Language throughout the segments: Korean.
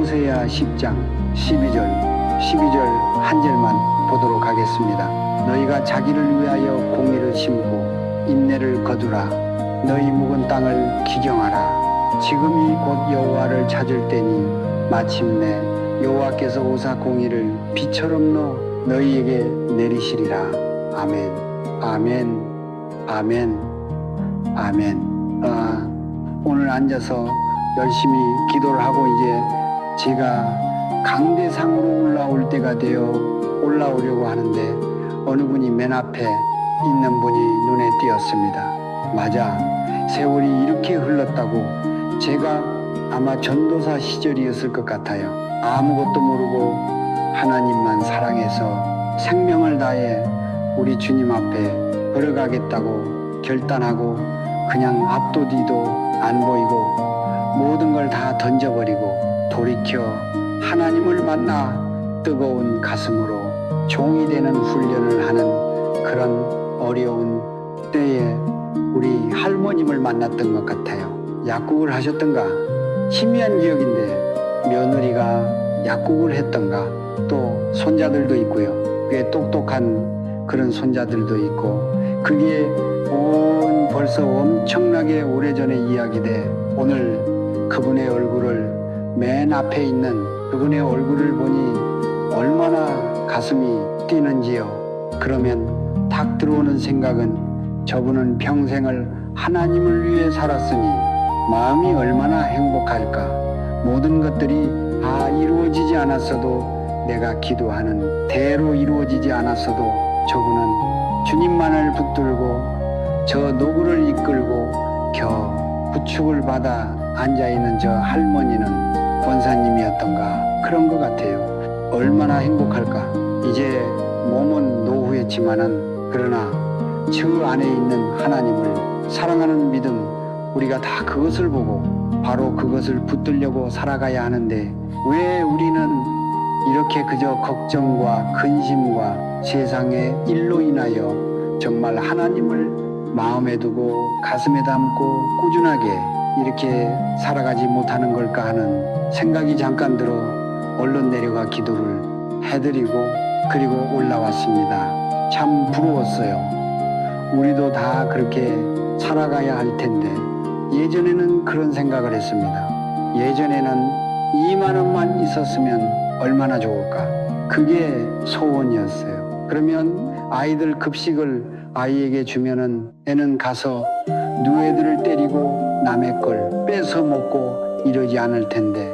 호세아 10장 12절 한 절만 보도록 하겠습니다. 너희가 자기를 위하여 공의를 심고 인내를 거두라. 너희 묵은 땅을 기경하라. 지금이 곧 여호와를 찾을 때니 마침내 여호와께서 오사 공의를 비처럼 너희에게 내리시리라. 아멘. 아멘. 아멘. 아멘. 오늘 앉아서 열심히 기도를 하고 이제 제가 강대상으로 올라올 때가 되어 올라오려고 하는데 어느 분이 맨 앞에 있는 분이 눈에 띄었습니다. 맞아, 세월이 이렇게 흘렀다고. 제가 아마 전도사 시절이었을 것 같아요. 아무것도 모르고 하나님만 사랑해서 생명을 다해 우리 주님 앞에 걸어가겠다고 결단하고 그냥 앞도 뒤도 안 보이고 모든 걸 다 던져버리고 돌이켜 하나님을 만나 뜨거운 가슴으로 종이 되는 훈련을 하는 그런 어려운 때에 우리 할머님을 만났던 것 같아요. 약국을 하셨던가? 희미한 기억인데 며느리가 약국을 했던가? 또 손자들도 있고요. 꽤 똑똑한 그런 손자들도 있고 그게 벌써 엄청나게 오래전의 이야기인데 오늘 그분의 얼굴을 맨 앞에 있는 그분의 얼굴을 보니 얼마나 가슴이 뛰는지요. 그러면 탁 들어오는 생각은 저분은 평생을 하나님을 위해 살았으니 마음이 얼마나 행복할까. 모든 것들이 다 이루어지지 않았어도 내가 기도하는 대로 이루어지지 않았어도 저분은 주님만을 붙들고 저 노구를 이끌고 겨 구축을 받아 앉아있는 저 할머니는 권사님이었던가 그런 것 같아요. 얼마나 행복할까. 이제 몸은 노후했지만은 그러나 저 안에 있는 하나님을 사랑하는 믿음 우리가 다 그것을 보고 바로 그것을 붙들려고 살아가야 하는데 왜 우리는 이렇게 그저 걱정과 근심과 세상의 일로 인하여 정말 하나님을 마음에 두고 가슴에 담고 꾸준하게 이렇게 살아가지 못하는 걸까 하는 생각이 잠깐 들어 얼른 내려가 기도를 해드리고 그리고 올라왔습니다. 참 부러웠어요. 우리도 다 그렇게 살아가야 할 텐데 예전에는 그런 생각을 했습니다. 예전에는 2만 원만 있었으면 얼마나 좋을까. 그게 소원이었어요. 그러면 아이들 급식을 아이에게 주면은 애는 가서 누애들을 때리고 남의 걸 뺏어 먹고 이러지 않을 텐데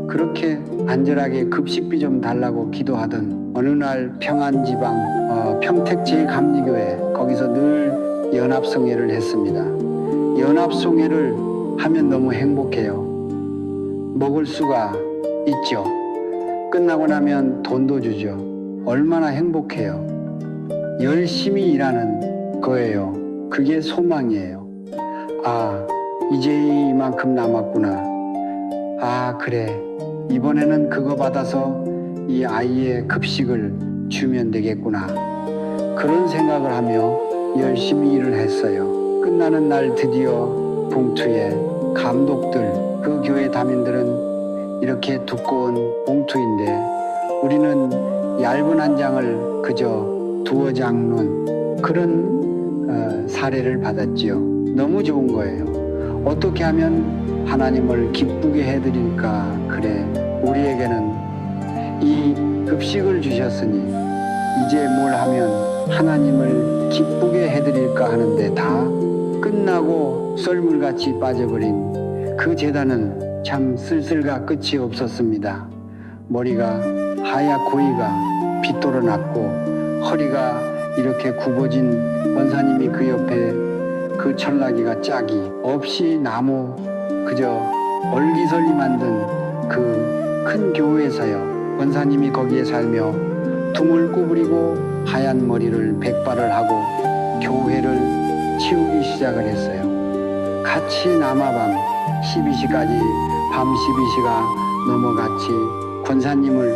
그렇게 안절하게 급식비 좀 달라고 기도하던 어느 날 평안지방 평택 제 감리교회 거기서 늘 연합송회를 했습니다. 연합송회를 하면 너무 행복해요. 먹을 수가 있죠. 끝나고 나면 돈도 주죠. 얼마나 행복해요. 열심히 일하는 거예요. 그게 소망이에요. 아, 이제 이만큼 남았구나. 아, 그래. 이번에는 그거 받아서 이 아이의 급식을 주면 되겠구나. 그런 생각을 하며 열심히 일을 했어요. 끝나는 날 드디어 봉투에 감독들, 그 교회 담임들은 이렇게 두꺼운 봉투인데 우리는 얇은 한 장을 그저 두어 장 놓은 그런 사례를 받았지요. 너무 좋은 거예요. 어떻게 하면 하나님을 기쁘게 해드릴까. 그래, 우리에게는 이 급식을 주셨으니 이제 뭘 하면 하나님을 기쁘게 해드릴까 하는데 다 끝나고 썰물같이 빠져버린 그 제단은 참 쓸쓸과 끝이 없었습니다. 머리가 하얗고 고이가 빗돌아 났고 허리가 이렇게 굽어진 권사님이 그 옆에 그 철나기가 짝이 없이 나무 그저 얼기설리 만든 그 큰 교회에서요. 권사님이 거기에 살며 둥을 구부리고 하얀 머리를 백발을 하고 교회를 치우기 시작을 했어요. 같이 남아밤 12시까지 밤 12시가 넘어같이 권사님을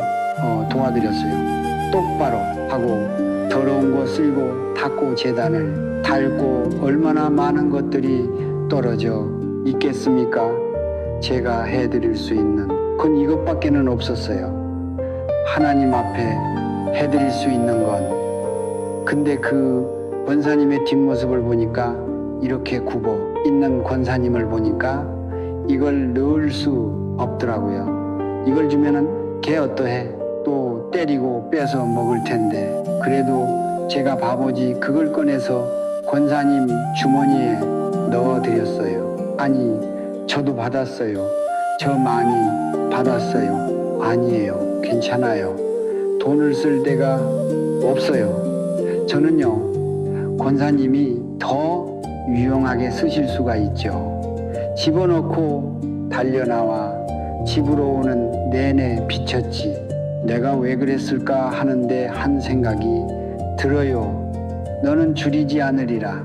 도와드렸어요. 똑바로 하고 더러운 거 쓸고 닦고 제단을 닳고 얼마나 많은 것들이 떨어져 있겠습니까? 제가 해드릴 수 있는 그건 이것밖에는 없었어요. 하나님 앞에 해드릴 수 있는 건. 근데 그 권사님의 뒷모습을 보니까 이렇게 굽어 있는 권사님을 보니까 이걸 넣을 수 없더라고요. 이걸 주면은 걔 어떠해? 또 때리고 뺏어 먹을 텐데. 그래도 제가 바보지 그걸 꺼내서 권사님 주머니에 넣어드렸어요. 아니, 저도 받았어요. 저 많이 받았어요. 아니에요. 괜찮아요. 돈을 쓸 데가 없어요. 저는요, 권사님이 더 유용하게 쓰실 수가 있죠. 집어넣고 달려나와 집으로 오는 내내 비쳤지. 내가 왜 그랬을까 하는데 한 생각이 들어요. 너는 줄이지 않으리라.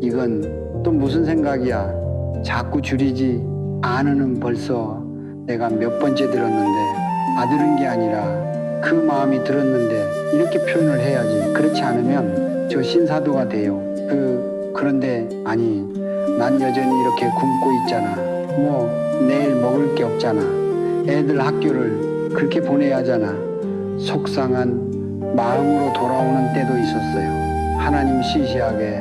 이건 또 무슨 생각이야? 자꾸 줄이지 않으는 벌써 내가 몇 번째 들었는데, 들은 게 아니라 그 마음이 들었는데 이렇게 표현을 해야지. 그렇지 않으면 저 신사도가 돼요. 그런데 아니, 난 여전히 이렇게 굶고 있잖아. 뭐 내일 먹을 게 없잖아. 애들 학교를 그렇게 보내야 하잖아. 속상한 마음으로 돌아오는 때도 있었어요. 하나님 시시하게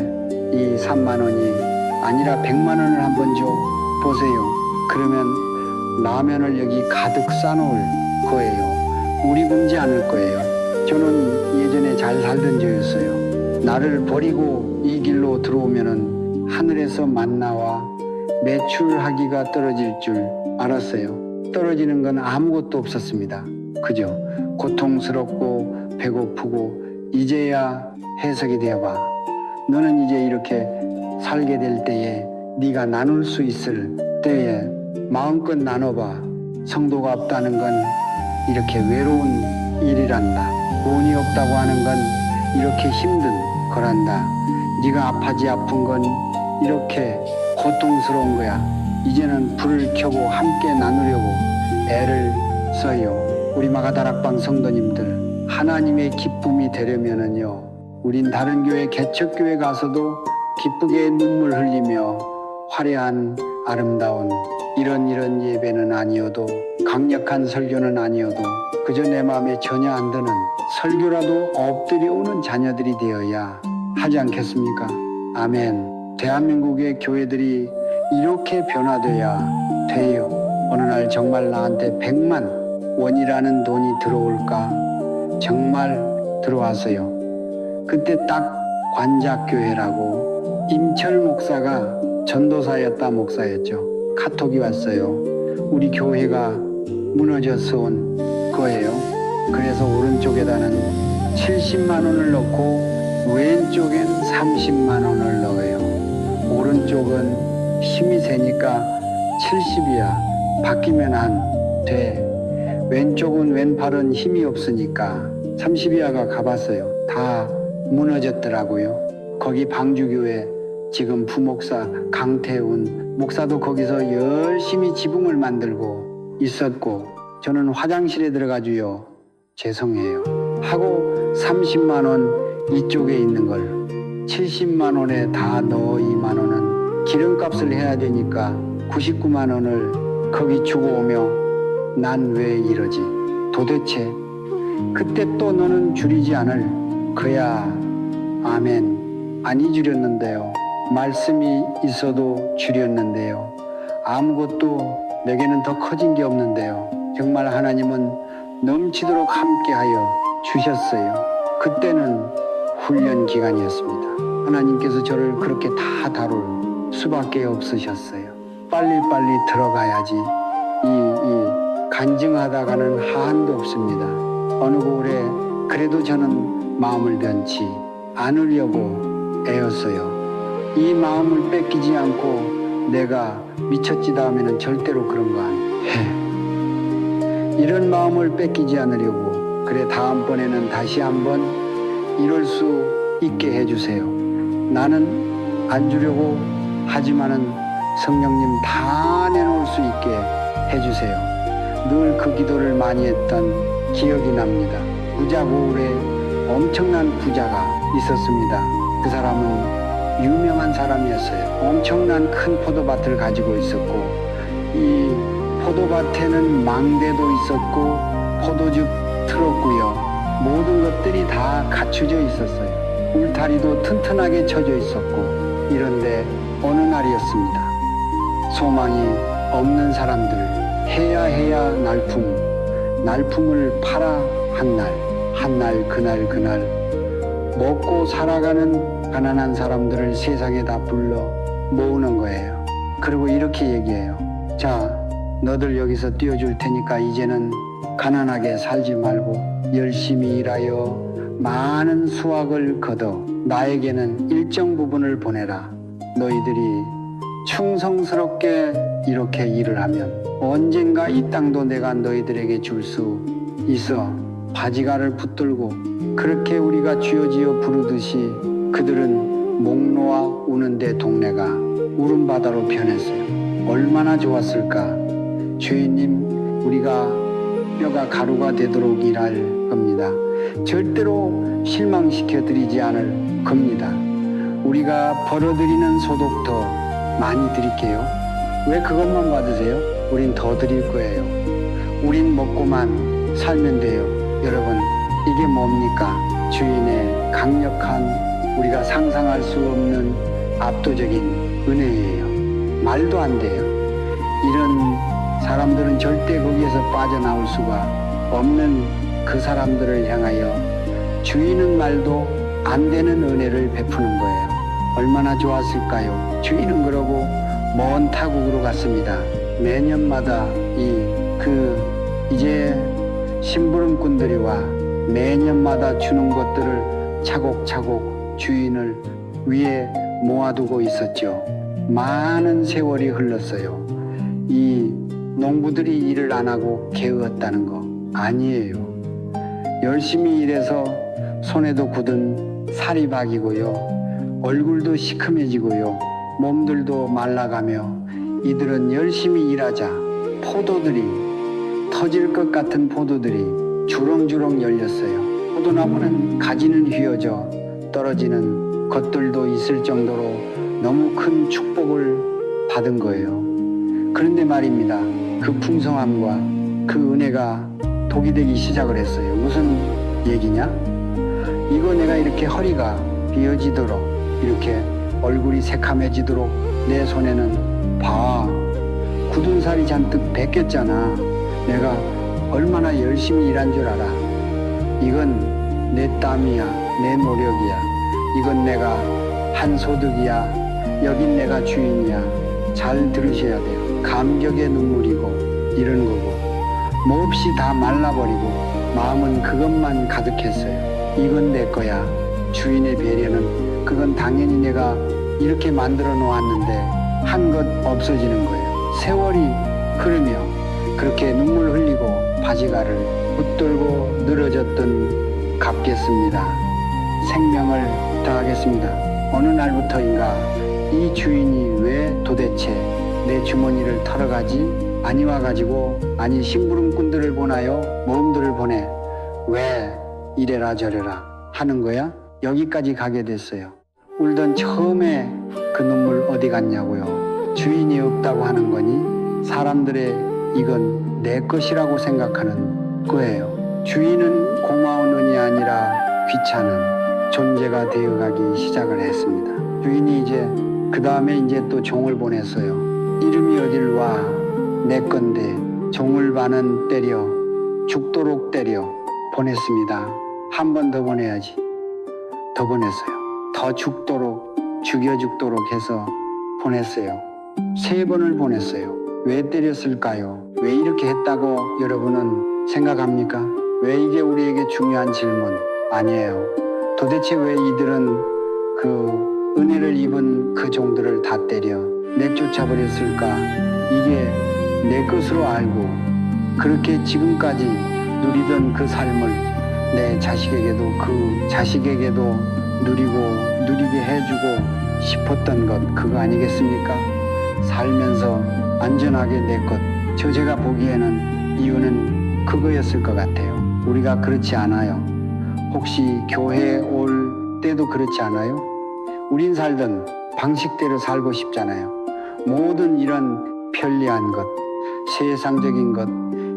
이 3만 원이 아니라 100만 원을 한번 줘 보세요. 그러면 라면을 여기 가득 싸놓을 거예요. 우리 굶지 않을 거예요. 저는 예전에 잘 살던 저였어요. 나를 버리고 이 길로 들어오면은 하늘에서 만나와 매출하기가 떨어질 줄 알았어요. 떨어지는 건 아무것도 없었습니다. 그죠? 고통스럽고 배고프고 이제야 해석이 되어봐. 너는 이제 이렇게 살게 될 때에 네가 나눌 수 있을 때에 마음껏 나눠봐. 성도가 없다는 건 이렇게 외로운 일이란다. 돈이 없다고 하는 건 이렇게 힘든 거란다. 네가 아파지 아픈 건 이렇게 고통스러운 거야. 이제는 불을 켜고 함께 나누려고 애를 써요. 우리 마가다락방 성도님들, 하나님의 기쁨이 되려면은요, 우린 다른 교회 개척교회 가서도 기쁘게 눈물 흘리며 화려한 아름다운 이런 예배는 아니어도, 강력한 설교는 아니어도, 그저 내 마음에 전혀 안 드는 설교라도 엎드려 오는 자녀들이 되어야 하지 않겠습니까? 아멘. 대한민국의 교회들이 이렇게 변화돼야 돼요. 어느 날 정말 나한테 100만 원이라는 돈이 들어올까? 정말 들어왔어요. 그때 딱 관작교회라고 임철 목사가 전도사였다 목사였죠. 카톡이 왔어요. 우리 교회가 무너져서 온 거예요. 그래서 오른쪽에다는 70만 원을 넣고 왼쪽엔 30만 원을 넣어요. 오른쪽은 힘이 세니까 70이야. 바뀌면 안 돼. 왼쪽은 왼팔은 힘이 없으니까 30이야가 가봤어요. 다 무너졌더라고요. 거기 방주교회 지금 부목사 강태훈 목사도 거기서 열심히 지붕을 만들고 있었고, 저는 화장실에 들어가줘요. 죄송해요 하고 30만 원 이쪽에 있는 걸 70만 원에 다 넣어. 2만 원은 기름값을 해야 되니까 99만 원을 거기 주고 오며 난 왜 이러지 도대체. 그때 또 너는 줄이지 않을 거야. 아멘. 아니 줄였는데요. 말씀이 있어도 줄였는데요. 아무것도 내게는 더 커진 게 없는데요. 정말 하나님은 넘치도록 함께하여 주셨어요. 그때는 훈련 기간이었습니다. 하나님께서 저를 그렇게 다 다룰 수밖에 없으셨어요. 빨리빨리 들어가야지. 이 간증하다가는 한도 없습니다. 어느 고을에 그래도 저는 마음을 변치 않으려고 애였어요. 이 마음을 뺏기지 않고 내가 미쳤지다 하면은 절대로 그런 거 안 해. 이런 마음을 뺏기지 않으려고, 그래 다음번에는 다시 한번 이럴 수 있게 해주세요. 나는 안 주려고 하지만은 성령님 다 내놓을 수 있게 해주세요. 늘 그 기도를 많이 했던 기억이 납니다. 부자 고을에 엄청난 부자가 있었습니다. 그 사람은 유명한 사람이었어요. 엄청난 큰 포도밭을 가지고 있었고, 이 포도밭에는 망대도 있었고 포도즙 틀었고요. 모든 것들이 다 갖춰져 있었어요. 울타리도 튼튼하게 쳐져 있었고, 이런데 어느 날이었습니다. 소망이 없는 사람들, 해야 날품을 팔아 한 날 그날 먹고 살아가는 가난한 사람들을 세상에다 불러 모으는 거예요. 그리고 이렇게 얘기해요. 자, 너들 여기서 띄워줄 테니까 이제는 가난하게 살지 말고 열심히 일하여 많은 수확을 거둬 나에게는 일정 부분을 보내라. 너희들이 충성스럽게 이렇게 일을 하면 언젠가 이 땅도 내가 너희들에게 줄 수 있어. 바지가를 붙들고 그렇게 우리가 쥐어지어 부르듯이 그들은 목 놓아 우는데 동네가 울음바다로 변했어요. 얼마나 좋았을까. 주인님, 우리가 뼈가 가루가 되도록 일할 겁니다. 절대로 실망시켜 드리지 않을 겁니다. 우리가 벌어들이는 소득 더 많이 드릴게요. 왜 그것만 받으세요? 우린 더 드릴 거예요. 우린 먹고만 살면 돼요. 여러분, 이게 뭡니까? 주인의 강력한, 우리가 상상할 수 없는 압도적인 은혜예요. 말도 안 돼요. 이런 사람들은 절대 거기에서 빠져나올 수가 없는 그 사람들을 향하여 주인은 말도 안 되는 은혜를 베푸는 거예요. 얼마나 좋았을까요? 주인은 그러고 먼 타국으로 갔습니다. 매년마다 이제 심부름꾼들이 와 매년마다 주는 것들을 차곡차곡 주인을 위해 모아두고 있었죠. 많은 세월이 흘렀어요. 이 농부들이 일을 안 하고 게으렀다는 거 아니에요. 열심히 일해서 손에도 굳은 살이 박이고요. 얼굴도 시커매지고요. 몸들도 말라가며 이들은 열심히 일하자 포도들이, 터질 것 같은 포도들이 주렁주렁 열렸어요. 포도나무는 가지는 휘어져 떨어지는 것들도 있을 정도로 너무 큰 축복을 받은 거예요. 그런데 말입니다. 그 풍성함과 그 은혜가 독이 되기 시작을 했어요. 무슨 얘기냐? 이거 내가 이렇게 허리가 비어지도록, 이렇게 얼굴이 새카매지도록 내 손에는 봐, 굳은 살이 잔뜩 벗겼잖아. 내가 얼마나 열심히 일한 줄 알아. 이건 내 땀이야, 내 노력이야. 이건 내가 한 소득이야. 여긴 내가 주인이야. 잘 들으셔야 돼요. 감격의 눈물이고 이런 거고, 몹시 다 말라버리고 마음은 그것만 가득했어요. 이건 내 거야. 주인의 배려는, 그건 당연히 내가 이렇게 만들어 놓았는데 한것 없어지는 거예요. 세월이 흐르며 그렇게 눈물 흘리고 바지가를 붙들고 늘어졌던 갚겠습니다. 생명을 다하겠습니다. 어느 날부터인가 이 주인이 왜 도대체 내 주머니를 털어가지 아니와가지고, 아니 심부름꾼들을 보나요? 모험들을 보내. 왜 이래라 저래라 하는 거야? 여기까지 가게 됐어요. 울던 처음에 그 눈물 어디 갔냐고요. 주인이 없다고 하는 거니 사람들의 이건 내 것이라고 생각하는 거예요. 주인은 고마운 은이 아니라 귀찮은 존재가 되어가기 시작을 했습니다. 주인이 이제 그 다음에 이제 또 종을 보냈어요. 이름이 어딜 와, 내 건데 종을 반은 때려 죽도록 때려 보냈습니다. 한 번 더 보내야지. 더 보냈어요. 더 죽도록, 죽여 죽도록 해서 보냈어요. 3번을 보냈어요. 왜 때렸을까요? 왜 이렇게 했다고 여러분은 생각합니까? 왜 이게 우리에게 중요한 질문 아니에요. 도대체 왜 이들은 그 은혜를 입은 그 종들을 다 때려 내쫓아버렸을까? 이게 내 것으로 알고 그렇게 지금까지 누리던 그 삶을 내 자식에게도, 그 자식에게도 누리게 해주고 싶었던 것, 그거 아니겠습니까? 살면서 안전하게 내 것, 제가 보기에는 이유는 그거였을 것 같아요. 우리가 그렇지 않아요? 혹시 교회에 올 때도 그렇지 않아요? 우린 살던 방식대로 살고 싶잖아요. 모든 이런 편리한 것, 세상적인 것,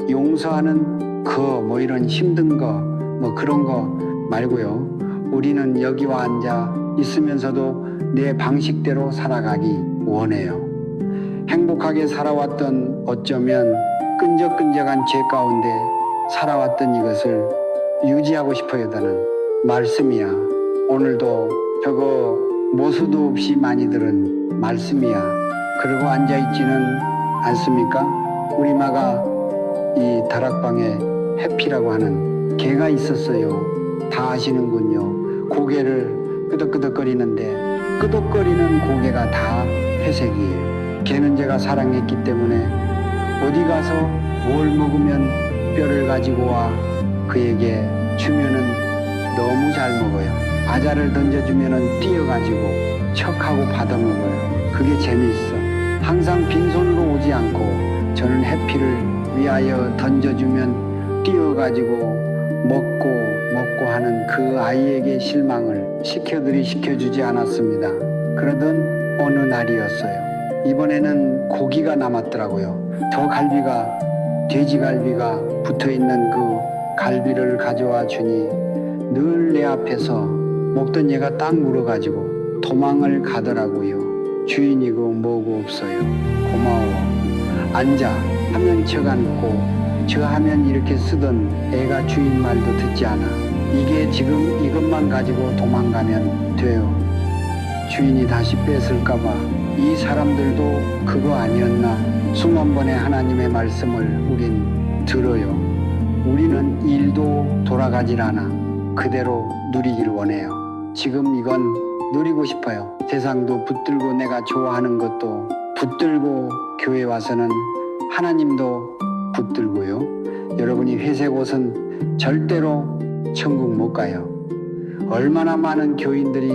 용서하는 뭐 이런 힘든 거, 뭐 그런 거 말고요. 우리는 여기와 앉아 있으면서도 내 방식대로 살아가기 원해요. 행복하게 살아왔던, 어쩌면 끈적끈적한 죄 가운데 살아왔던 이것을 유지하고 싶어야 되는 말씀이야. 오늘도 저거 모수도 없이 많이 들은 말씀이야. 그러고 앉아있지는 않습니까? 우리 마가 이 다락방에 해피라고 하는 개가 있었어요. 다 아시는군요. 고개를 끄덕끄덕거리는데 끄덕거리는 고개가 다 회색이에요. 개는 제가 사랑했기 때문에 어디 가서 뭘 먹으면 뼈를 가지고 와 그에게 주면은 너무 잘 먹어요. 과자를 던져주면은 뛰어가지고 척하고 받아먹어요. 그게 재미있어. 항상 빈손으로 오지 않고 저는 해피를 위하여 던져주면 뛰어가지고 먹고 하는 그 아이에게 실망을 시켜주지 않았습니다. 그러던 어느 날이었어요. 이번에는 고기가 남았더라고요. 저 갈비가, 돼지갈비가 붙어있는 그 갈비를 가져와 주니 늘 내 앞에서 먹던 얘가 딱 물어가지고 도망을 가더라고요. 주인이고 뭐고 없어요. 고마워. 앉아 하면 척 앉고 저 하면 이렇게 쓰던 애가 주인 말도 듣지 않아. 이게 지금 이것만 가지고 도망가면 돼요. 주인이 다시 뺏을까봐. 이 사람들도 그거 아니었나. 수만 번의 하나님의 말씀을 우린 들어요. 우리는 일도 돌아가질 않아. 그대로 누리길 원해요. 지금 이건 누리고 싶어요. 세상도 붙들고 내가 좋아하는 것도 붙들고 교회 와서는 하나님도 붙들고요. 여러분이 회색 옷은 절대로 천국 못 가요. 얼마나 많은 교인들이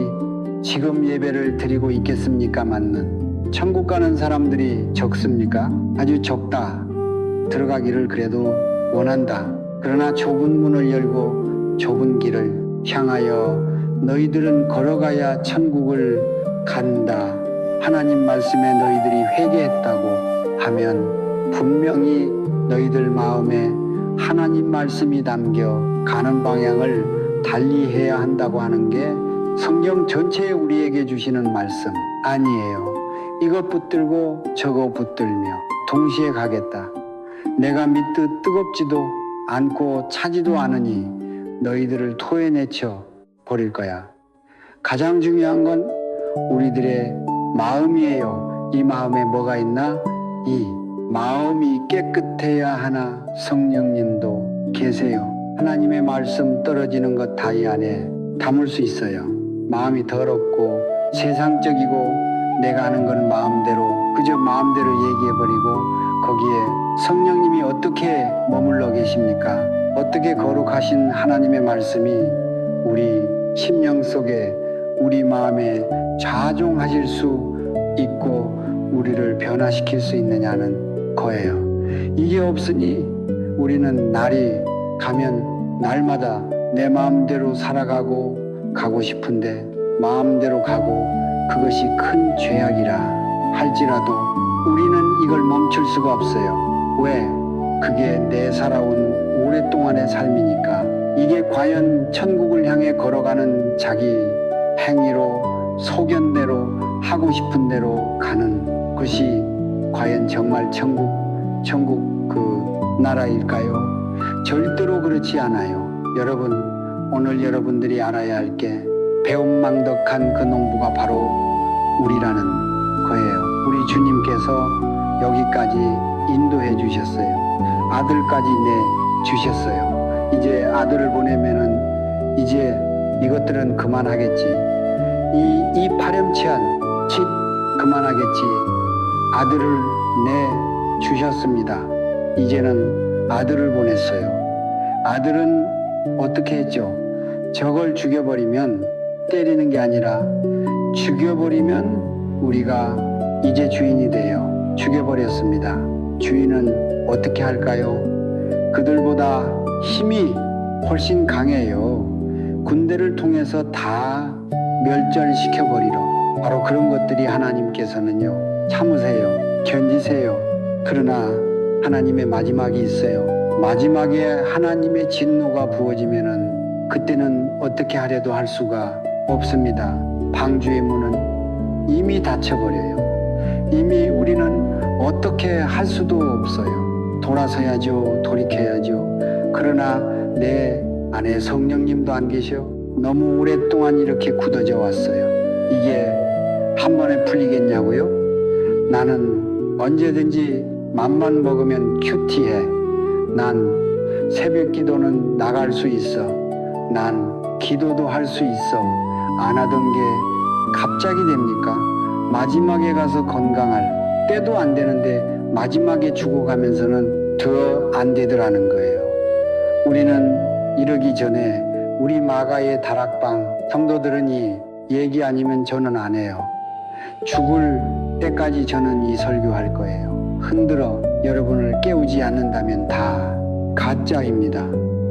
지금 예배를 드리고 있겠습니까마는 천국 가는 사람들이 적습니까? 아주 적다. 들어가기를 그래도 원한다. 그러나 좁은 문을 열고 좁은 길을 향하여 너희들은 걸어가야 천국을 간다. 하나님 말씀에 너희들이 회개했다고 하면 분명히 너희들 마음에 하나님 말씀이 담겨 가는 방향을 달리해야 한다고 하는 게 성경 전체에 우리에게 주시는 말씀 아니에요. 이것 붙들고 저거 붙들며 동시에 가겠다. 내가 믿듯 뜨겁지도 않고 차지도 않으니 너희들을 토해내쳐 버릴 거야. 가장 중요한 건 우리들의 마음이에요. 이 마음에 뭐가 있나? 이 마음이 깨끗해야 하나. 성령님도 계세요. 하나님의 말씀 떨어지는 것 다 이 안에 담을 수 있어요. 마음이 더럽고 세상적이고 내가 하는 건 마음대로 그저 마음대로 얘기해버리고 거기에 성령님이 어떻게 머물러 계십니까? 어떻게 거룩하신 하나님의 말씀이 우리 심령 속에 우리 마음에 좌종하실 수 있고 우리를 변화시킬 수 있느냐는 거예요. 이게 없으니 우리는 날이 가면 날마다 내 마음대로 살아가고 가고 싶은데 마음대로 가고 그것이 큰 죄악이라 할지라도 우리는 이걸 멈출 수가 없어요. 왜? 그게 내 살아온 오랫동안의 삶이니까. 이게 과연 천국을 향해 걸어가는 자기 행위로 소견대로 하고 싶은 대로 가는 것이 과연 정말 천국 그 나라일까요? 절대로 그렇지 않아요. 여러분, 오늘 여러분들이 알아야 할 게 배은망덕한 그 농부가 바로 우리라는 거예요. 우리 주님께서 여기까지 인도해 주셨어요. 아들까지 내주셨어요. 이제 아들을 보내면은 이제 이것들은 그만하겠지. 이 파렴치한 집 그만하겠지. 아들을 내주셨습니다. 이제는 아들을 보냈어요. 아들은 어떻게 했죠? 저걸 죽여버리면 때리는 게 아니라 죽여버리면 우리가 이제 주인이 돼요. 죽여버렸습니다. 주인은 어떻게 할까요? 그들보다 힘이 훨씬 강해요. 군대를 통해서 다 멸절시켜버리러. 바로 그런 것들이 하나님께서는요. 참으세요. 견디세요. 그러나 하나님의 마지막이 있어요. 마지막에 하나님의 진노가 부어지면은 그때는 어떻게 하려도 할 수가 없습니다. 방주의 문은 이미 닫혀버려요. 이미 우리는 어떻게 할 수도 없어요. 돌아서야죠. 돌이켜야죠. 그러나 내 안에 성령님도 안 계셔. 너무 오랫동안 이렇게 굳어져 왔어요. 이게 한 번에 풀리겠냐고요? 나는 언제든지 맘만 먹으면 큐티해. 난 새벽 기도는 나갈 수 있어. 난 기도도 할 수 있어. 안 하던 게 갑자기 됩니까? 마지막에 가서 건강할 때도 안 되는데 마지막에 죽어가면서는 더 안 되더라는 거예요. 우리는 이러기 전에 우리 마가의 다락방 성도들은 얘기 아니면 저는 안 해요. 죽을 때까지 저는 이 설교할 거예요. 흔들어 여러분을 깨우지 않는다면 다 가짜입니다.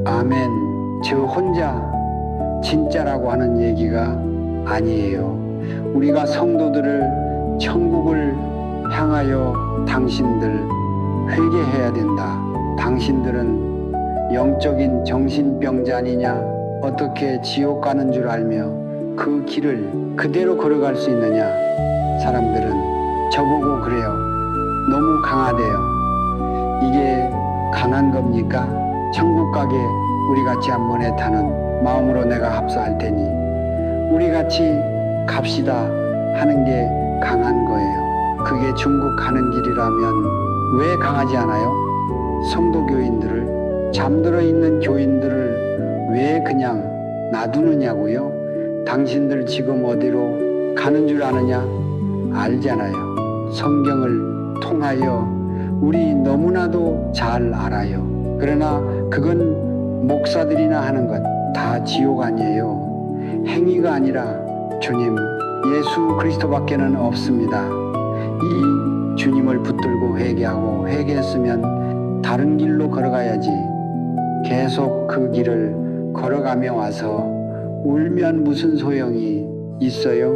아멘. 저 혼자 진짜라고 하는 얘기가 아니에요. 우리가 성도들을 천국을 향하여 당신들 회개해야 된다. 당신들은 영적인 정신병자니냐? 어떻게 지옥 가는 줄 알며 그 길을 그대로 걸어갈 수 있느냐? 사람들은 저보고 그래요. 너무 강하대요. 이게 강한 겁니까? 천국 가게 우리 같이 한번 애타는 마음으로 내가 합수할 테니 우리 같이 갑시다 하는 게 강한 거예요. 그게 중국 가는 길이라면 왜 강하지 않아요? 성도 교인들을, 잠들어 있는 교인들을 왜 그냥 놔두느냐고요? 당신들 지금 어디로 가는 줄 아느냐? 알잖아요. 성경을 통하여 우리 너무나도 잘 알아요. 그러나 그건 목사들이나 하는 것 다 지옥 아니에요. 행위가 아니라 주님 예수 그리스도밖에는 없습니다. 이 주님을 붙들고 회개하고 회개했으면 다른 길로 걸어가야지. 계속 그 길을 걸어가며 와서 울면 무슨 소용이 있어요?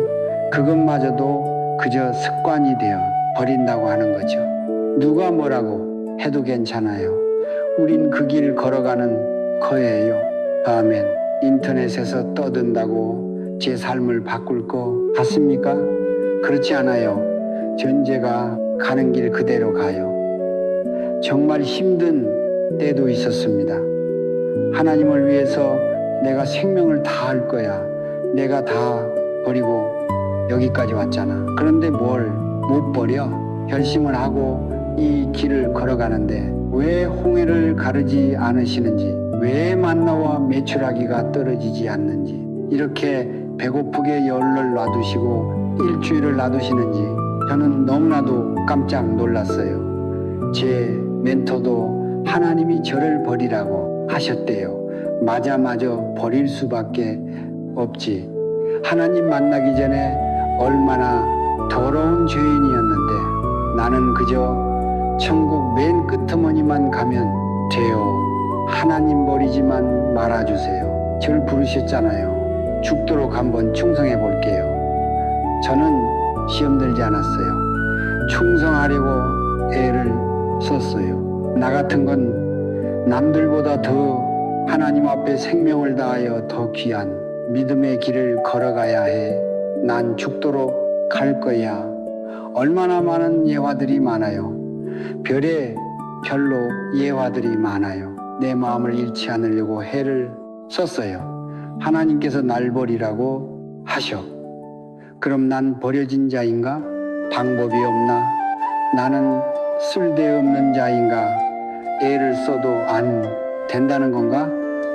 그것마저도 그저 습관이 되어 버린다고 하는 거죠. 누가 뭐라고 해도 괜찮아요. 우린 그 길 걸어가는 거예요. 아멘. 인터넷에서 떠든다고 제 삶을 바꿀 것 같습니까? 그렇지 않아요. 전제가 가는 길 그대로 가요. 정말 힘든 때도 있었습니다. 하나님을 위해서 내가 생명을 다 할 거야. 내가 다 버리고 여기까지 왔잖아. 그런데 뭘 못 버려? 결심을 하고 이 길을 걸어가는데 왜 홍해를 가르지 않으시는지, 왜 만나와 메추라기가 떨어지지 않는지, 이렇게 배고프게 열흘 놔두시고 일주일을 놔두시는지 저는 너무나도 깜짝 놀랐어요. 제 멘토도 하나님이 저를 버리라고 하셨대요. 맞아 버릴 수밖에 없지. 하나님 만나기 전에 얼마나 더러운 죄인이었는데 나는 그저 천국 맨 끝머니만 가면 돼요. 하나님 버리지만 말아주세요. 절 부르셨잖아요. 죽도록 한번 충성해 볼게요. 저는 시험 들지 않았어요. 충성하려고 애를 썼어요. 나 같은 건 남들보다 더 하나님 앞에 생명을 다하여 더 귀한 믿음의 길을 걸어가야 해. 난 죽도록 갈 거야. 얼마나 많은 예화들이 많아요. 별에 별로 예화들이 많아요. 내 마음을 잃지 않으려고 애를 썼어요. 하나님께서 날 버리라고 하셔. 그럼 난 버려진 자인가? 방법이 없나? 나는 쓸데없는 자인가? 애를 써도 안 된다는 건가?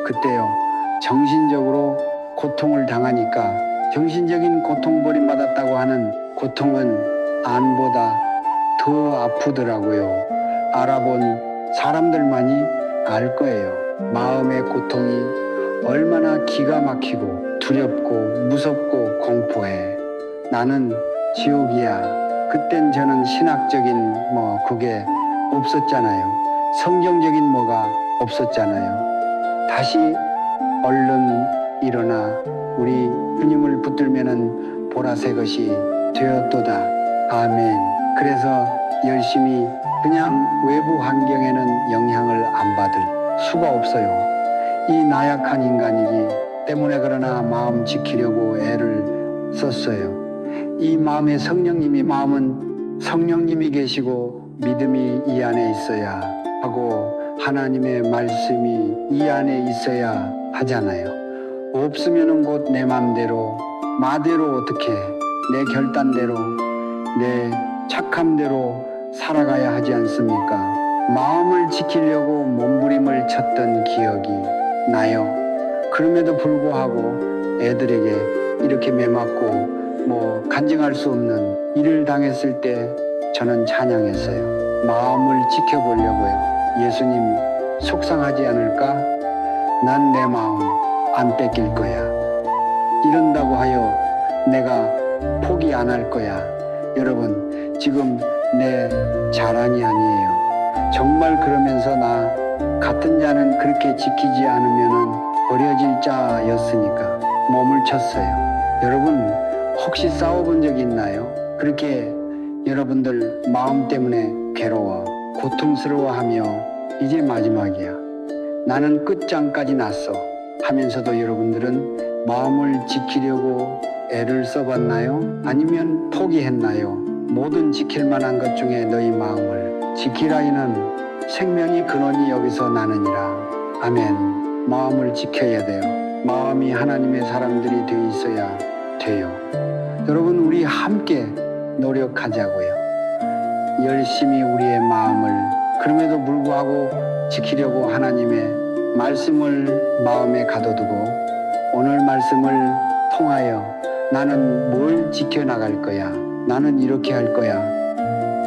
그때요. 정신적으로 고통을 당하니까 정신적인 고통 버림받았다고 하는 고통은 안보다 더 아프더라고요. 알아본 사람들만이 알 거예요. 마음의 고통이 얼마나 기가 막히고 두렵고 무섭고 공포해. 나는 지옥이야. 그땐 저는 신학적인 그게 없었잖아요. 성경적인 뭐가 없었잖아요. 다시 얼른 일어나 우리 주님을 붙들면은 보라새 것이 되었도다. 아멘. 그래서 열심히 그냥 외부 환경에는 영향을 안 받을 수가 없어요. 이 나약한 인간이기 때문에 그러나 마음 지키려고 애를 썼어요. 이 마음에 마음은 성령님이 계시고 믿음이 이 안에 있어야 하고 하나님의 말씀이 이 안에 있어야 하잖아요. 없으면은 곧 내 마음대로 마대로 어떻게 내 결단대로 내 착함대로 살아가야 하지 않습니까? 마음을 지키려고 몸부림을 쳤던 기억이 나요. 그럼에도 불구하고 애들에게 이렇게 매맞고 간증할 수 없는 일을 당했을 때 저는 찬양했어요. 마음을 지켜보려고요. 예수님 속상하지 않을까? 난 내 마음 안 뺏길 거야. 이런다고 하여 내가 포기 안 할 거야. 여러분, 지금 내 자랑이 아니에요. 정말 그러면서 나 같은 자는 그렇게 지키지 않으면 버려질 자였으니까 몸을 쳤어요. 여러분, 혹시 싸워본 적 있나요? 그렇게 여러분들 마음 때문에 괴로워 고통스러워하며 이제 마지막이야, 나는 끝장까지 났어 하면서도 여러분들은 마음을 지키려고 애를 써봤나요? 아니면 포기했나요? 모든 지킬 만한 것 중에 너희 마음을 지키라이는 생명의 근원이 여기서 나느니라. 아멘. 마음을 지켜야 돼요. 마음이 하나님의 사람들이 돼 있어야 돼요. 여러분, 우리 함께 노력하자고요. 열심히 우리의 마음을 그럼에도 불구하고 지키려고 하나님의 말씀을 마음에 가둬두고 오늘 말씀을 통하여 나는 뭘 지켜나갈 거야, 나는 이렇게 할 거야,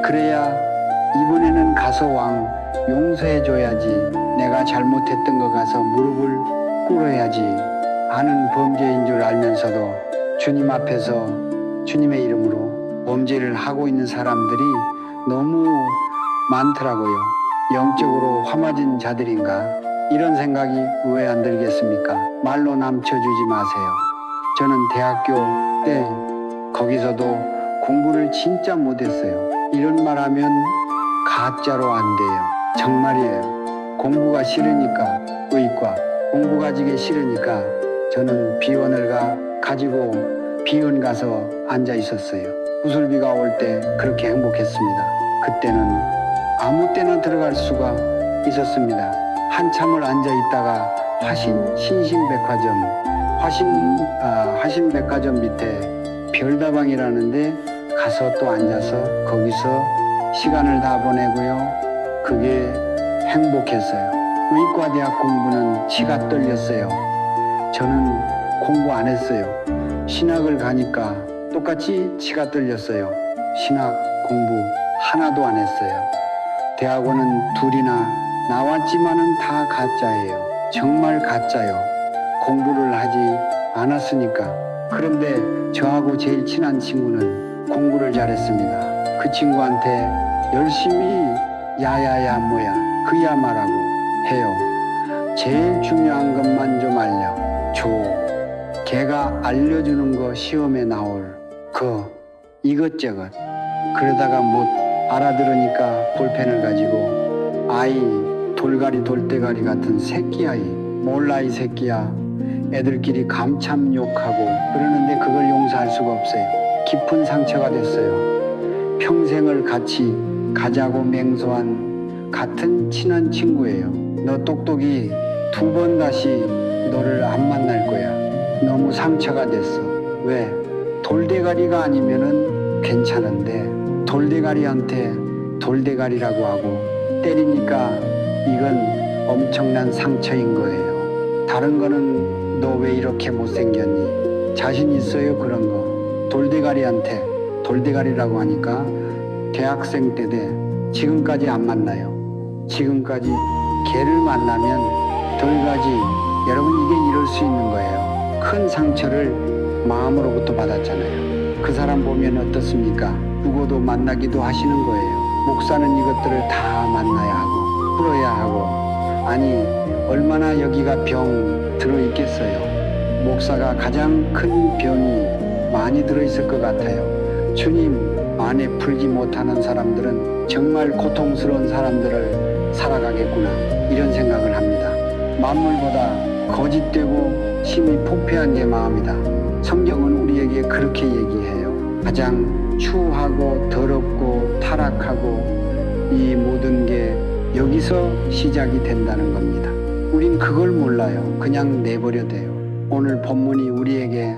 그래야 이번에는 가서 왕 용서해줘야지, 내가 잘못했던 거 가서 무릎을 꿇어야지 하는 범죄인 줄 알면서도 주님 앞에서 주님의 이름으로 범죄를 하고 있는 사람들이 너무 많더라고요. 영적으로 화맞은 자들인가, 이런 생각이 왜 안 들겠습니까? 말로 남쳐주지 마세요. 저는 대학교 때 거기서도 공부를 진짜 못했어요. 이런 말 하면 가짜로 안 돼요. 정말이에요. 공부가 싫으니까, 의과 공부가 지기 싫으니까 저는 비원을 가지고 비원 가서 앉아 있었어요. 구슬비가 올 때 그렇게 행복했습니다. 그때는 아무 때나 들어갈 수가 있었습니다. 한참을 앉아 있다가 화신백화점 밑에 별다방이라는데 가서 또 앉아서 거기서 시간을 다 보내고요. 그게 행복했어요. 의과대학 공부는 치가 떨렸어요. 저는 공부 안 했어요. 신학을 가니까 똑같이 치가 떨렸어요. 신학 공부 하나도 안 했어요. 대학원은 둘이나 나왔지만은 다 가짜예요. 정말 가짜요. 공부를 하지 않았으니까. 그런데 저하고 제일 친한 친구는 공부를 잘했습니다. 그 친구한테 열심히 야야야 뭐야 그야 말하고 해요. 제일 중요한 것만 좀 알려줘. 걔가 알려주는 거 시험에 나올 이것저것. 그러다가 못 알아들으니까 볼펜을 가지고 아이 돌가리 돌대가리 같은 새끼 아이, 몰라 이 새끼야, 애들끼리 감참 욕하고 그러는데 그걸 용서할 수가 없어요. 깊은 상처가 됐어요. 평생을 같이 가자고 맹세한 같은 친한 친구예요. 너 똑똑이 2번 다시 너를 안 만날 거야. 너무 상처가 됐어. 왜? 돌대가리가 아니면은 괜찮은데 돌대가리한테 돌대가리라고 하고 때리니까 이건 엄청난 상처인 거예요. 다른 거는 너 왜 이렇게 못생겼니? 자신 있어요? 그런 거. 돌대가리한테 돌대가리라고 하니까 대학생 때 돼 지금까지 안 만나요. 지금까지 걔를 만나면 덜가지. 여러분, 이게 이럴 수 있는 거예요. 큰 상처를 마음으로부터 받았잖아요. 그 사람 보면 어떻습니까? 죽어도 만나기도 하시는 거예요. 목사는 이것들을 다 만나야 하고 풀어야 하고. 아니, 얼마나 여기가 병 들어있겠어요. 목사가 가장 큰 병이 많이 들어있을 것 같아요. 주님, 안에 풀지 못하는 사람들은 정말 고통스러운 사람들을 살아가겠구나, 이런 생각을 합니다. 만물보다 거짓되고 심히 포폐한 게 마음이다. 성경은 우리에게 그렇게 얘기해요. 가장 추하고 더럽고 타락하고 이 모든 게 여기서 시작이 된다는 겁니다. 우린 그걸 몰라요. 그냥 내버려 둬요. 오늘 본문이 우리에게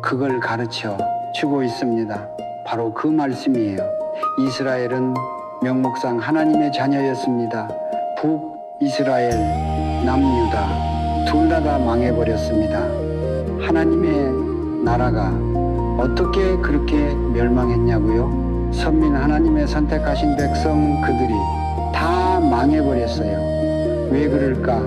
그걸 가르쳐 주고 있습니다. 바로 그 말씀이에요. 이스라엘은 명목상 하나님의 자녀였습니다. 북이스라엘, 남유다 둘 다 망해버렸습니다. 하나님의 나라가 어떻게 그렇게 멸망했냐고요? 선민 하나님의 선택하신 백성 그들이 다 망해버렸어요. 왜 그럴까?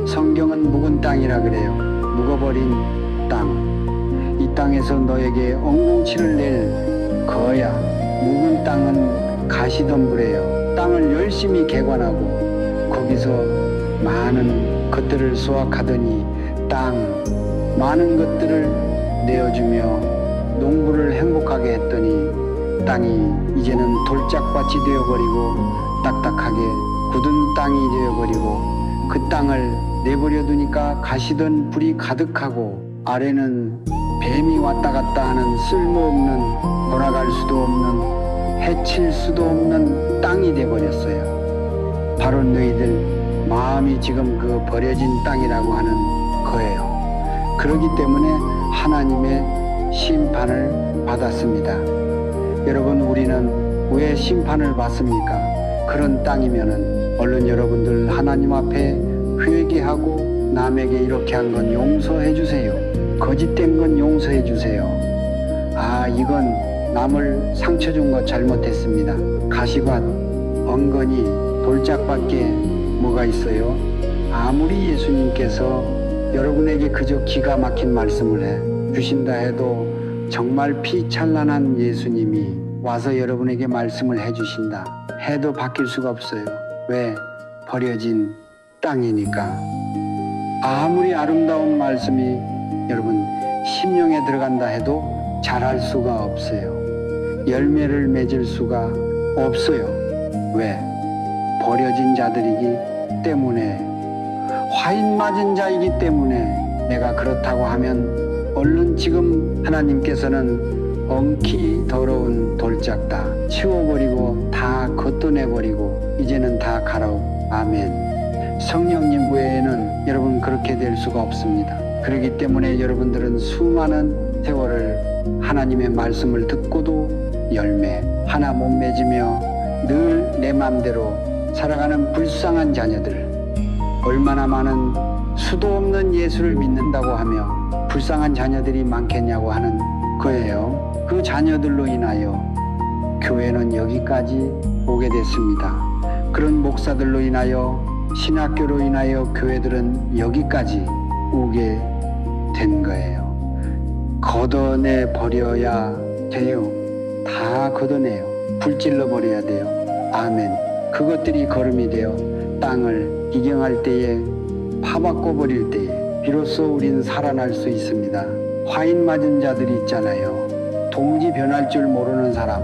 성경은 묵은 땅이라 그래요. 묵어버린 땅. 이 땅에서 너에게 엉겅치를 낼 거야. 묵은 땅은 가시덤불이에요. 땅을 열심히 개관하고 거기서 많은 것들을 수확하더니 땅 많은 것들을 내어주며 농부를 행복하게 했더니 땅이 이제는 돌짝밭이 되어버리고 딱딱하게 굳은 땅이 되어버리고 그 땅을 내버려 두니까 가시던 불이 가득하고 아래는 뱀이 왔다 갔다 하는 쓸모없는, 돌아갈 수도 없는, 해칠 수도 없는 땅이 되어버렸어요. 바로 너희들 마음이 지금 그 버려진 땅이라고 하는 거예요. 그렇기 때문에 하나님의 심판을 받았습니다. 여러분, 우리는 왜 심판을 받습니까? 그런 땅이면은 얼른 여러분들 하나님 앞에 회개하고 남에게 이렇게 한 건 용서해 주세요. 거짓된 건 용서해 주세요. 아, 이건 남을 상처 준 거 잘못했습니다. 가시관, 엉거니, 돌짝밖에 뭐가 있어요? 아무리 예수님께서 여러분에게 그저 기가 막힌 말씀을 해 주신다 해도 정말 피찬란한 예수님이 와서 여러분에게 말씀을 해 주신다 해도 바뀔 수가 없어요. 왜? 버려진 땅이니까. 아무리 아름다운 말씀이 여러분 심령에 들어간다 해도 자랄 수가 없어요. 열매를 맺을 수가 없어요. 왜? 버려진 자들이기 때문에, 화인 맞은 자이기 때문에. 내가 그렇다고 하면 얼른 지금 하나님께서는 엉키 더러운 돌짝 다 치워버리고 다 걷어내버리고 이제는 다 가라오. 아멘. 성령님 외에는 여러분 그렇게 될 수가 없습니다. 그렇기 때문에 여러분들은 수많은 세월을 하나님의 말씀을 듣고도 열매 하나 못 맺으며 늘 내 맘대로 살아가는 불쌍한 자녀들, 얼마나 많은 수도 없는 예수를 믿는다고 하며 불쌍한 자녀들이 많겠냐고 하는 거예요. 그 자녀들로 인하여 교회는 여기까지 오게 됐습니다. 그런 목사들로 인하여, 신학교로 인하여 교회들은 여기까지 오게 된 거예요. 걷어내 버려야 돼요. 다 걷어내요. 불질러 버려야 돼요. 아멘. 그것들이 걸음이 되어 땅을 기경할 때에, 파바꿔 버릴 때에 비로소 우린 살아날 수 있습니다. 화인 맞은 자들이 있잖아요. 도무지 변할 줄 모르는 사람,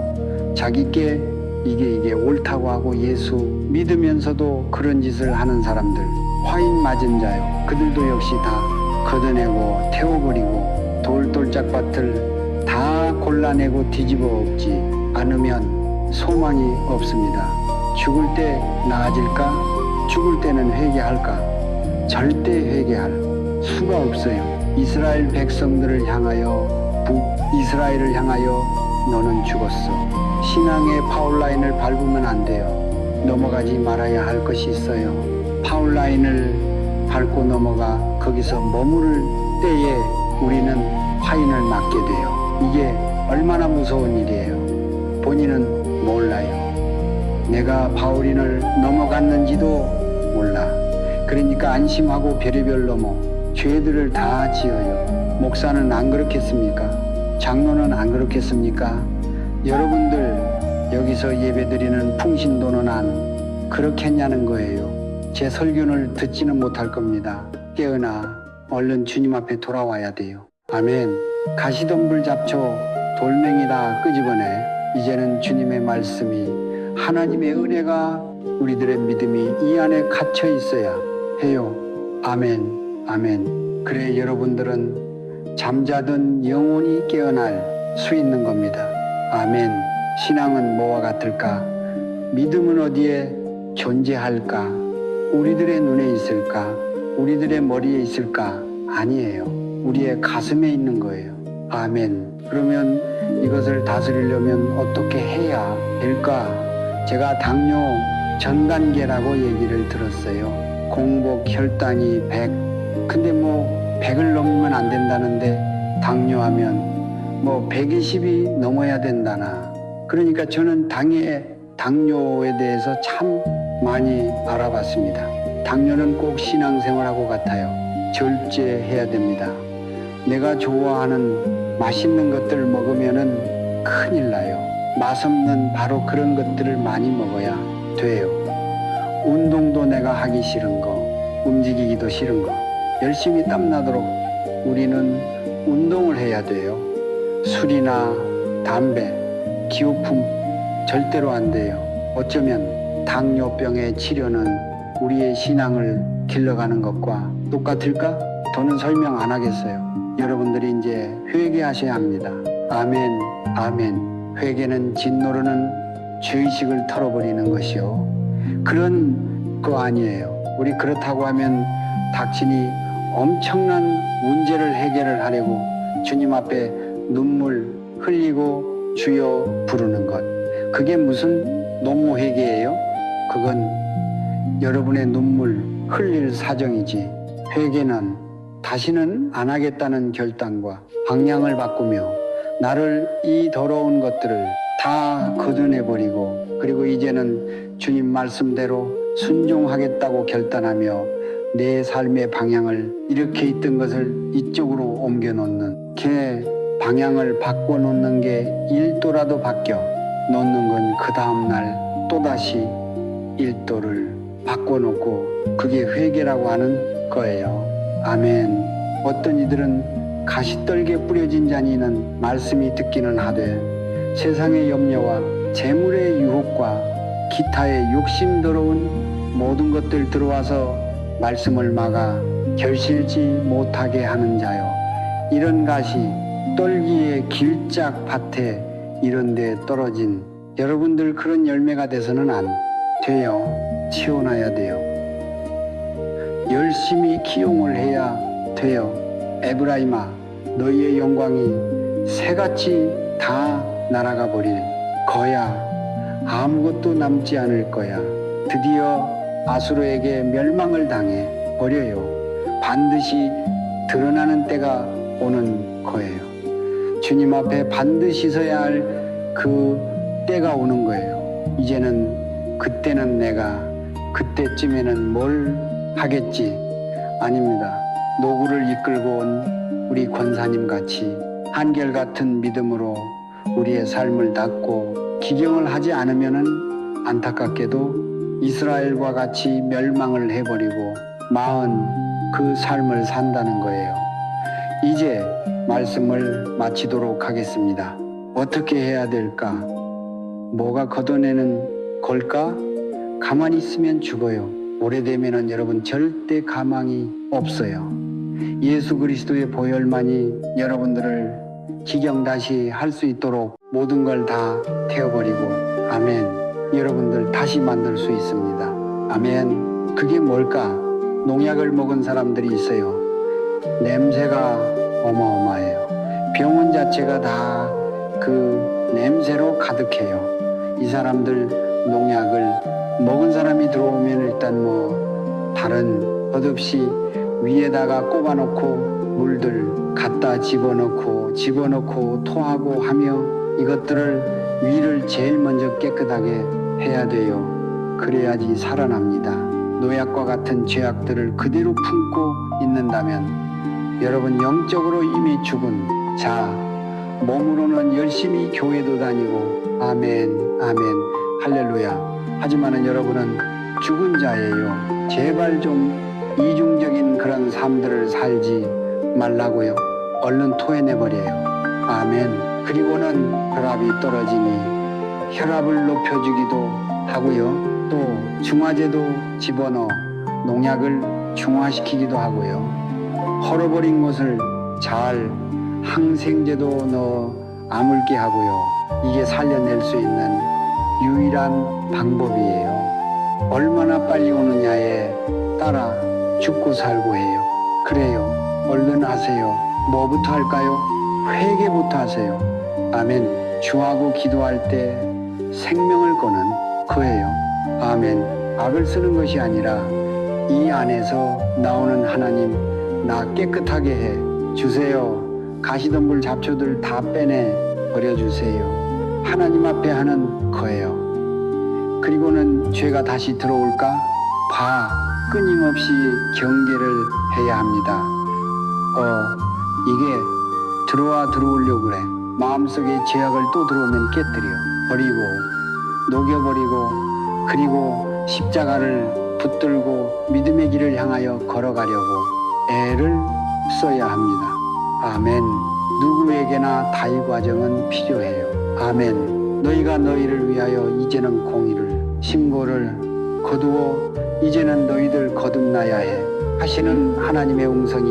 자기께 이게 옳다고 하고 예수 믿으면서도 그런 짓을 하는 사람들, 화인 맞은 자요. 그들도 역시 다 걷어내고 태워버리고 돌짝밭을 다 골라내고 뒤집어 엎지 않으면 소망이 없습니다. 죽을 때 나아질까? 죽을 때는 회개할까? 절대 회개할 수가 없어요. 이스라엘 백성들을 향하여, 북이스라엘을 향하여 너는 죽었어. 신앙의 파울라인을 밟으면 안 돼요. 넘어가지 말아야 할 것이 있어요. 파울라인을 밟고 넘어가 거기서 머무를 때에 우리는 화인을 맞게 돼요. 이게 얼마나 무서운 일이에요. 본인은 몰라요. 내가 바울인을 넘어갔는지도 몰라. 그러니까 안심하고 별의별 넘어 죄들을 다 지어요. 목사는 안 그렇겠습니까? 장로는 안 그렇겠습니까? 여러분들 여기서 예배드리는 풍신도는 안 그렇겠냐는 거예요. 제 설교를 듣지는 못할 겁니다. 깨어나 얼른 주님 앞에 돌아와야 돼요. 아멘. 가시덤불 잡초 돌멩이 다 끄집어내 이제는 주님의 말씀이 하나님의 은혜가 우리들의 믿음이 이 안에 갇혀 있어야 해요. 아멘, 아멘. 그래 여러분들은 잠자던 영혼이 깨어날 수 있는 겁니다. 아멘. 신앙은 뭐와 같을까? 믿음은 어디에 존재할까? 우리들의 눈에 있을까? 우리들의 머리에 있을까? 아니에요. 우리의 가슴에 있는 거예요. 아멘. 그러면 이것을 다스리려면 어떻게 해야 될까? 제가 당뇨 전 단계라고 얘기를 들었어요. 공복 혈당이 100. 근데 뭐 100을 넘으면 안 된다는데 당뇨하면 뭐 120이 넘어야 된다나. 그러니까 저는 당뇨에 대해서 참 많이 알아봤습니다. 당뇨는 꼭 신앙생활하고 같아요. 절제해야 됩니다. 내가 좋아하는 맛있는 것들을 먹으면은 큰일 나요. 맛없는 바로 그런 것들을 많이 먹어야 돼요. 운동도 내가 하기 싫은 거, 움직이기도 싫은 거, 열심히 땀나도록 우리는 운동을 해야 돼요. 술이나 담배, 기호품 절대로 안 돼요. 어쩌면 당뇨병의 치료는 우리의 신앙을 길러가는 것과 똑같을까? 더는 설명 안 하겠어요. 여러분들이 이제 회개하셔야 합니다. 아멘, 아멘. 회개는 진노로는 죄의식을 털어버리는 것이요. 그런 거 아니에요. 우리 그렇다고 하면 닥치니 엄청난 문제를 해결을 하려고 주님 앞에 눈물 흘리고 주여 부르는 것. 그게 무슨 노무회개예요? 그건 여러분의 눈물 흘릴 사정이지. 회개는 다시는 안 하겠다는 결단과 방향을 바꾸며 나를 이 더러운 것들을 다 걷어내버리고 그리고 이제는 주님 말씀대로 순종하겠다고 결단하며 내 삶의 방향을 이렇게 있던 것을 이쪽으로 옮겨놓는 그 방향을 바꿔놓는 게 1도라도 바뀌어 놓는 건 그 다음날 또다시 1도를 바꿔놓고 그게 회개라고 하는 거예요. 아멘. 어떤 이들은 가시떨게 뿌려진 잔이는 말씀이 듣기는 하되 세상의 염려와 재물의 유혹과 기타의 욕심더러운 모든 것들 들어와서 말씀을 막아 결실지 못하게 하는 자요. 이런 가시 떨기의 길짝 밭에 이런 데 떨어진 여러분들 그런 열매가 돼서는 안 돼요. 치워놔야 돼요. 열심히 기용을 해야 돼요. 에브라임아, 너희의 영광이 새같이 다 날아가 버릴 거야. 아무것도 남지 않을 거야. 드디어 아수르에게 멸망을 당해 버려요. 반드시 드러나는 때가 오는 거예요. 주님 앞에 반드시 서야 할 그 때가 오는 거예요. 이제는 그때는 내가 그때쯤에는 뭘 하겠지? 아닙니다. 노구를 이끌고 온 우리 권사님 같이 한결같은 믿음으로 우리의 삶을 닦고 기경을 하지 않으면은 안타깝게도 이스라엘과 같이 멸망을 해버리고 마흔 그 삶을 산다는 거예요. 이제 말씀을 마치도록 하겠습니다. 어떻게 해야 될까? 뭐가 걷어내는 걸까? 가만히 있으면 죽어요. 오래되면은 여러분 절대 가망이 없어요. 예수 그리스도의 보혈만이 여러분들을 기경 다시 할 수 있도록 모든 걸 다 태워버리고 아멘. 여러분들 다시 만들 수 있습니다. 아멘. 그게 뭘까? 농약을 먹은 사람들이 있어요. 냄새가 어마어마해요. 병원 자체가 다 그 냄새로 가득해요. 이 사람들 농약을 먹은 사람이 들어오면 일단 뭐 다른 것없이 위에다가 꼽아놓고 물들 갖다 집어넣고 토하고 하며 이것들을 위를 제일 먼저 깨끗하게 해야 돼요. 그래야지 살아납니다. 노약과 같은 죄악들을 그대로 품고 있는다면 여러분 영적으로 이미 죽은 자, 몸으로는 열심히 교회도 다니고 아멘 아멘 할렐루야 하지만은 여러분은 죽은 자예요. 제발 좀 이중적인 그런 삶들을 살지 말라고요. 얼른 토해내버려요. 아멘. 그리고는 혈압이 떨어지니 혈압을 높여주기도 하고요. 또 중화제도 집어넣어 농약을 중화시키기도 하고요. 헐어버린 것을 잘 항생제도 넣어 아물게 하고요. 이게 살려낼 수 있는 유일한 방법이에요. 얼마나 빨리 오느냐에 따라 죽고 살고 해요. 그래요. 얼른 하세요. 뭐부터 할까요? 회개부터 하세요. 아멘. 주하고 기도할 때 생명을 거는 그예요. 아멘. 악을 쓰는 것이 아니라 이 안에서 나오는 하나님, 나 깨끗하게 해 주세요. 가시덤불 잡초들 다 빼내 버려주세요. 하나님 앞에 하는 거예요. 그리고는 죄가 다시 들어올까? 끊임없이 경계를 해야 합니다. 이게 들어오려고 그래. 마음속에 죄악을 또 들어오면 깨뜨려 버리고 녹여버리고, 그리고 십자가를 붙들고 믿음의 길을 향하여 걸어가려고 애를 써야 합니다. 아멘. 누구에게나 다이 과정은 필요해요. 아멘. 너희가 너희를 위하여 이제는 공의를 신고를 거두어 이제는 너희들 거듭나야 해 하시는 하나님의 음성이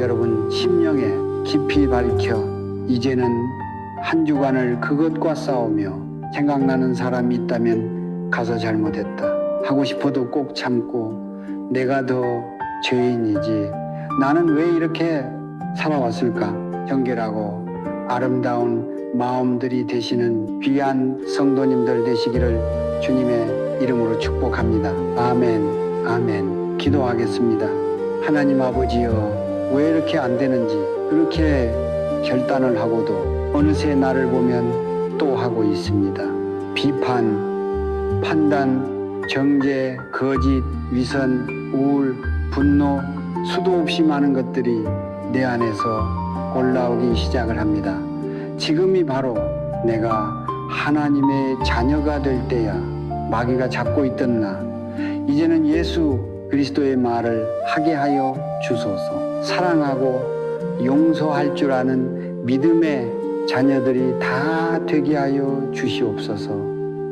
여러분 심령에 깊이 밝혀 이제는 한 주간을 그것과 싸우며 생각나는 사람이 있다면 가서 잘못했다 하고 싶어도 꼭 참고 내가 더 죄인이지 나는 왜 이렇게 살아왔을까 정결하고 아름다운 마음들이 되시는 귀한 성도님들 되시기를 주님의 이름으로 축복합니다. 아멘. 아멘. 기도하겠습니다. 하나님 아버지여, 왜 이렇게 안 되는지 그렇게 결단을 하고도 어느새 나를 보면 또 하고 있습니다. 비판, 판단, 정죄, 거짓, 위선, 우울, 분노, 수도 없이 많은 것들이 내 안에서 올라오기 시작을 합니다. 지금이 바로 내가 하나님의 자녀가 될 때야. 마귀가 잡고 있던 나 이제는 예수 그리스도의 말을 하게 하여 주소서. 사랑하고 용서할 줄 아는 믿음의 자녀들이 다 되게 하여 주시옵소서.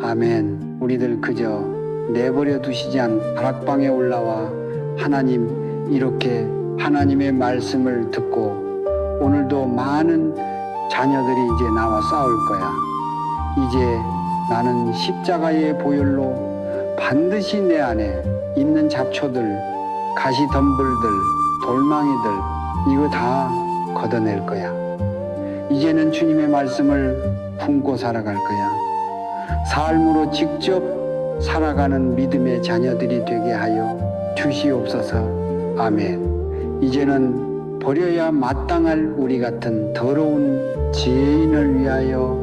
아멘. 우리들 그저 내버려 두시지 않 다락방에 올라와 하나님 이렇게 하나님의 말씀을 듣고 오늘도 많은 자녀들이 이제 나와 싸울 거야. 이제 나는 십자가의 보혈로 반드시 내 안에 있는 잡초들, 가시덤불들, 돌망이들 이거 다 걷어낼 거야. 이제는 주님의 말씀을 품고 살아갈 거야. 삶으로 직접 살아가는 믿음의 자녀들이 되게 하여 주시옵소서. 아멘. 이제는 버려야 마땅할 우리 같은 더러운 지혜인을 위하여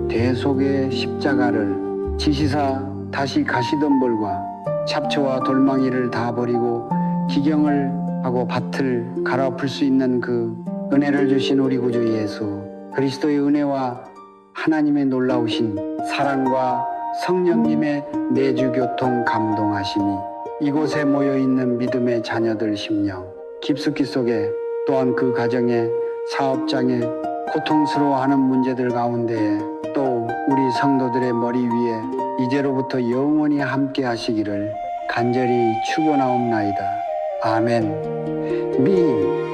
대속의 십자가를 지시사 다시 가시덤불과 잡초와 돌망이를 다 버리고 기경을 하고 밭을 갈아엎을 수 있는 그 은혜를 주신 우리 구주 예수 그리스도의 은혜와 하나님의 놀라우신 사랑과 성령님의 내주교통 감동하심이 이곳에 모여있는 믿음의 자녀들 심령 깊숙이 속에 또한 그 가정의 사업장에 고통스러워하는 문제들 가운데에 또 우리 성도들의 머리 위에 이제로부터 영원히 함께 하시기를 간절히 축원하옵나이다. 아멘.